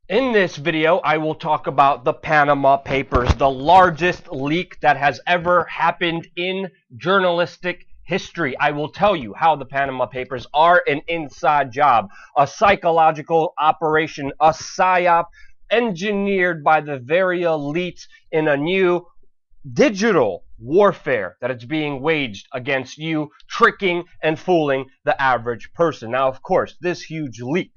In this video, I will talk about the Panama Papers, the largest leak that has ever happened in journalistic history. I will tell you how the Panama Papers are an inside job, a psychological operation, a psyop engineered by the very elites in a new digital warfare that is being waged against you, tricking and fooling the average person. Now, of course, this huge leak,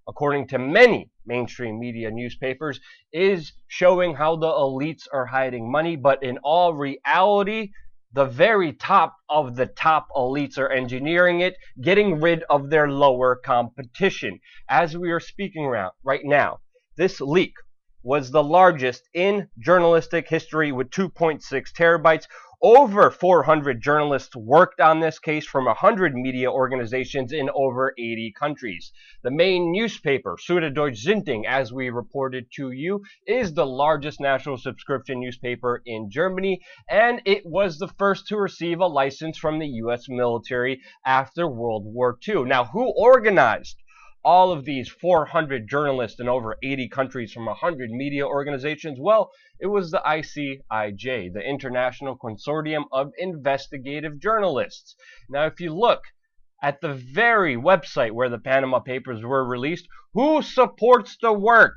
according to many mainstream media newspapers, is showing how the elites are hiding money, but in all reality, the very top of the top elites are engineering it, getting rid of their lower competition. As we are speaking right now, this leak was the largest in journalistic history with 2.6 terabytes. Over 400 journalists worked on this case from 100 media organizations in over 80 countries. The main newspaper, Süddeutsche Zeitung, as we reported to you, is the largest national subscription newspaper in Germany, and it was the first to receive a license from the U.S. military after World War II. Now, who organized all of these 400 journalists in over 80 countries from 100 media organizations? Well, it was the ICIJ, the International Consortium of Investigative Journalists. Now, if you look at the very website where the Panama Papers were released, who supports the work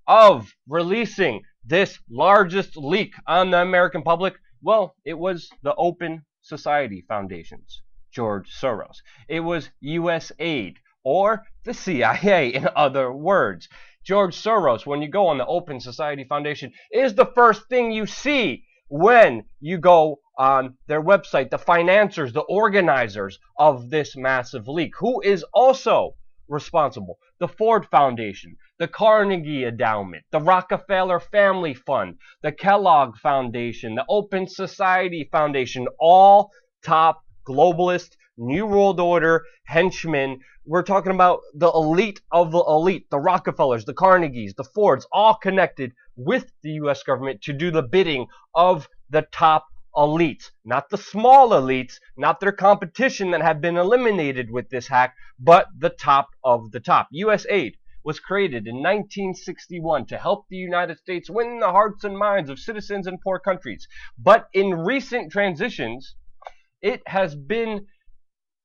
of releasing this largest leak on the American public? Well, it was the Open Society Foundations, George Soros. It was USAID, or the CIA, in other words. George Soros, when you go on the Open Society Foundation, is the first thing you see when you go on their website, the financiers, the organizers of this massive leak. Who is also responsible? The Ford Foundation, the Carnegie Endowment, the Rockefeller Family Fund, the Kellogg Foundation, the Open Society Foundation, all top globalist, New World Order henchmen. We're talking about the elite of the elite, the Rockefellers, the Carnegies, the Fords, all connected with the U.S. government to do the bidding of the top elites, not the small elites, not their competition that have been eliminated with this hack, but the top of the top. USAID was created in 1961 to help the United States win the hearts and minds of citizens in poor countries. But in recent transitions, it has been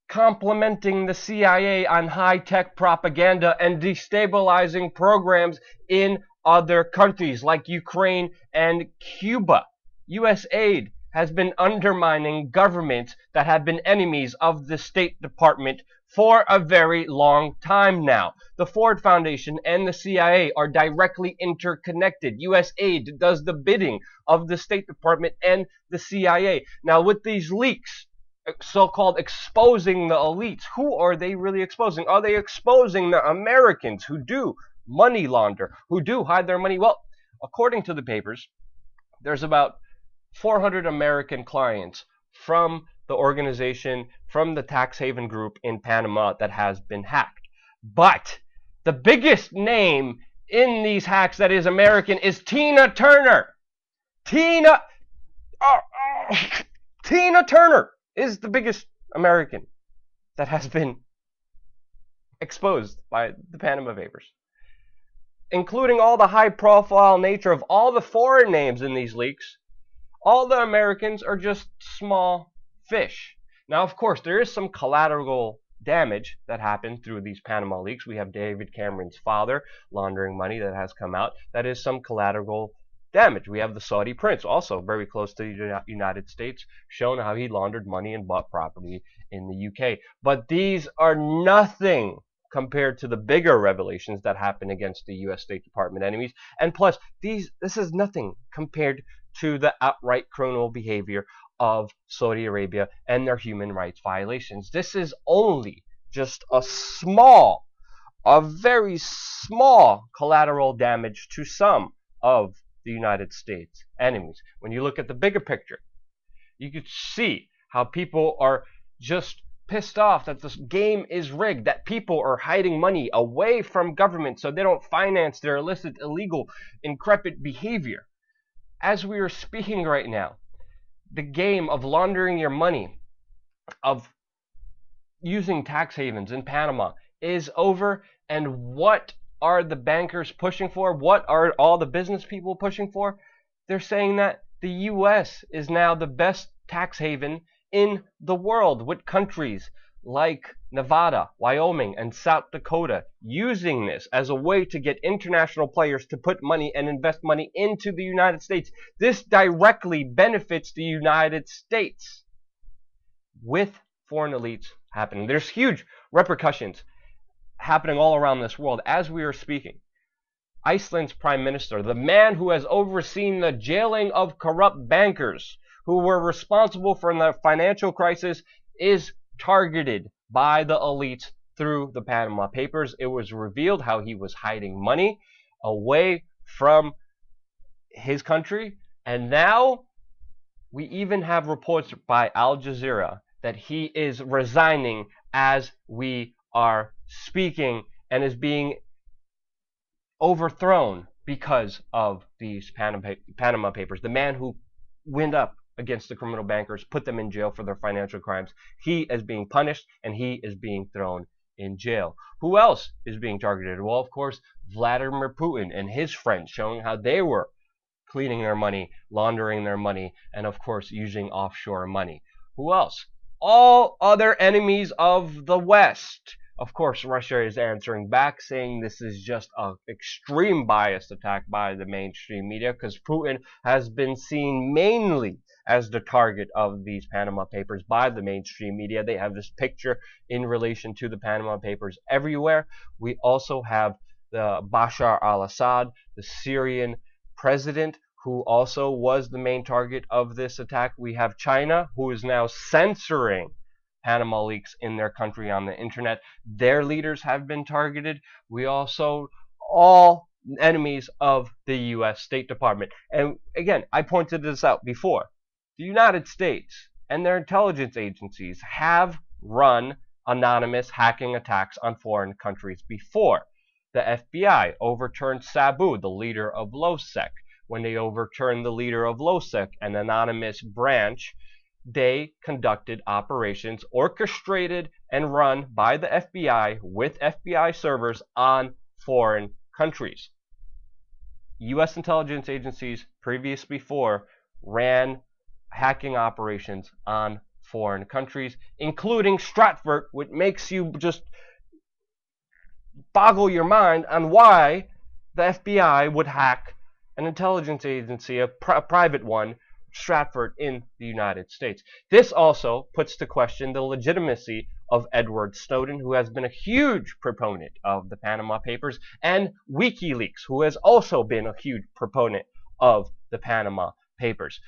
complementing the CIA on high-tech propaganda and destabilizing programs in other countries like Ukraine and Cuba. USAID has been undermining governments that have been enemies of the State Department for a very long time now. The Ford Foundation and the CIA are directly interconnected. USAID does the bidding of the State Department and the CIA. Now, with these leaks, so-called exposing the elites, who are they really exposing? Are they exposing the Americans who do money launder, who do hide their money? Well, according to the papers, there's about 400 American clients from the organization, from the tax haven group in Panama that has been hacked. But the biggest name in these hacks that is American is Tina Turner. Tina Turner is the biggest American that has been exposed by the Panama Papers. Including all the high-profile nature of all the foreign names in these leaks, all the Americans are just small fish. Now, of course, there is some collateral damage that happened through these Panama leaks. We have David Cameron's father laundering money that has come out. That is some collateral damage. We have the Saudi prince, also very close to the United States, shown how he laundered money and bought property in the UK. But these are nothing compared to the bigger revelations that happen against the U.S. State Department enemies. And plus, this is nothing compared to the outright criminal behavior of Saudi Arabia and their human rights violations. This is only just a very small collateral damage to some of the United States enemies. When you look at the bigger picture, you could see how people are just pissed off that this game is rigged, that people are hiding money away from government so they don't finance their illicit, illegal, increpid behavior. As we are speaking right now, the game of laundering your money, of using tax havens in Panama, is over. And what are the bankers pushing for? What are all the business people pushing for? They're saying that the U.S. is now the best tax haven in the world, with countries like Nevada, Wyoming, and South Dakota using this as a way to get international players to put money and invest money into the United States. This directly benefits the United States with foreign elites happening. There's huge repercussions happening all around this world as we are speaking. Iceland's prime minister, the man who has overseen the jailing of corrupt bankers who were responsible for the financial crisis, is targeted by the elites through the Panama Papers. It was revealed how he was hiding money away from his country, and now we even have reports by Al Jazeera that he is resigning as we are speaking and is being overthrown because of these Panama Papers. The man who went up against the criminal bankers, put them in jail for their financial crimes, he is being punished and he is being thrown in jail. Who else is being targeted? Well, of course, Vladimir Putin and his friends, showing how they were cleaning their money, laundering their money, and of course using offshore money. Who else? All other enemies of the West. Of course, Russia is answering back, saying this is just an extreme biased attack by the mainstream media, because Putin has been seen mainly as the target of these Panama Papers by the mainstream media. They have this picture in relation to the Panama Papers everywhere. We also have the Bashar al-Assad, the Syrian president, who also was the main target of this attack. We have China, who is now censoring Panama leaks in their country on the internet. Their leaders have been targeted. We also, all enemies of the U.S. State Department. And again, I pointed this out before. The United States and their intelligence agencies have run anonymous hacking attacks on foreign countries before. The FBI overturned Sabu, the leader of LOSEC. When they overturned the leader of LOSEC, an anonymous branch, they conducted operations orchestrated and run by the FBI with FBI servers on foreign countries. U.S. intelligence agencies previous before ran hacking operations on foreign countries, including Stratford, which makes you just boggle your mind on why the FBI would hack an intelligence agency, a private one, Stratford, in the United States. This also puts to question the legitimacy of Edward Snowden, who has been a huge proponent of the Panama Papers, and WikiLeaks, who has also been a huge proponent of the Panama Papers.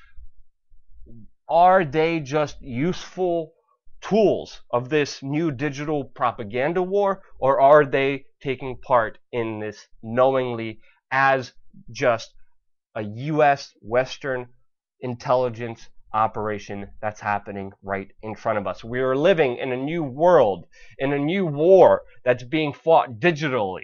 Are they just useful tools of this new digital propaganda war, or are they taking part in this knowingly as just a U.S. Western intelligence operation that's happening right in front of us? We are living in a new world, in a new war that's being fought digitally.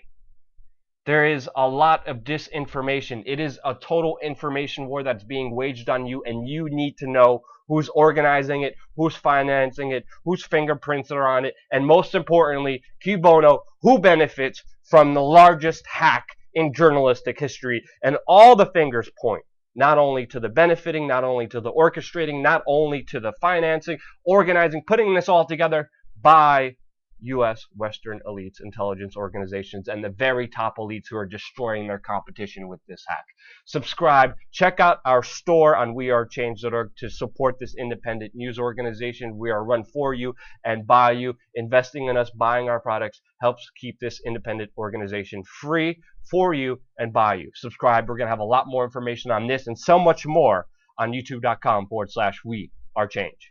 There is a lot of disinformation. It is a total information war that's being waged on you, and you need to know who's organizing it, who's financing it, whose fingerprints are on it, and most importantly, cui bono, who benefits from the largest hack in journalistic history. And all the fingers point not only to the benefiting, not only to the orchestrating, not only to the financing, organizing, putting this all together by U.S. Western elites, intelligence organizations, and the very top elites who are destroying their competition with this hack. Subscribe. Check out our store on wearechange.org to support this independent news organization. We are run for you and by you. Investing in us, buying our products, helps keep this independent organization free for you and by you. Subscribe. We're going to have a lot more information on this and so much more on youtube.com/wearechange.